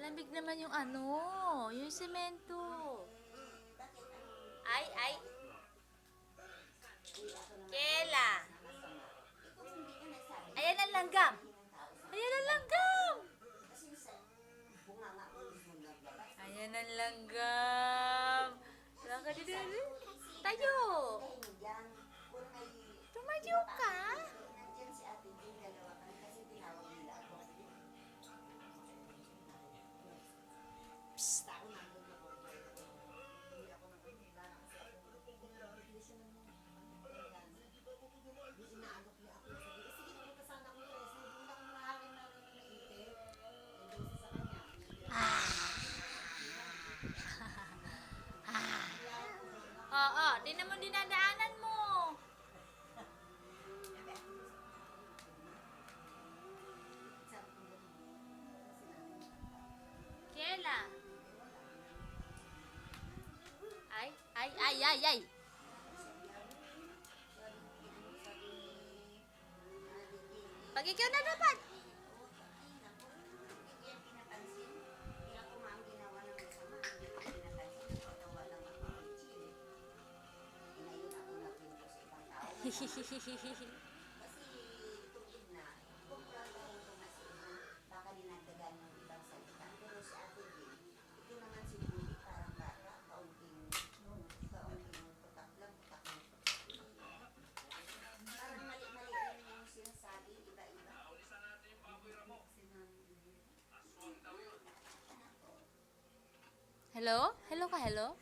Malamig naman yung ano, yung semento. Ay. Kela. Ayan ang langgam. Ayan ang langgam. Ayan ang langgam. Laka dito. Tayo. Tumayo ka. Psst. Oo, tingnan mo dinadaanan mo. Kela. Ay. Pag ikaw na dapat. Hihihihihi. Hello? Hello ka, hello?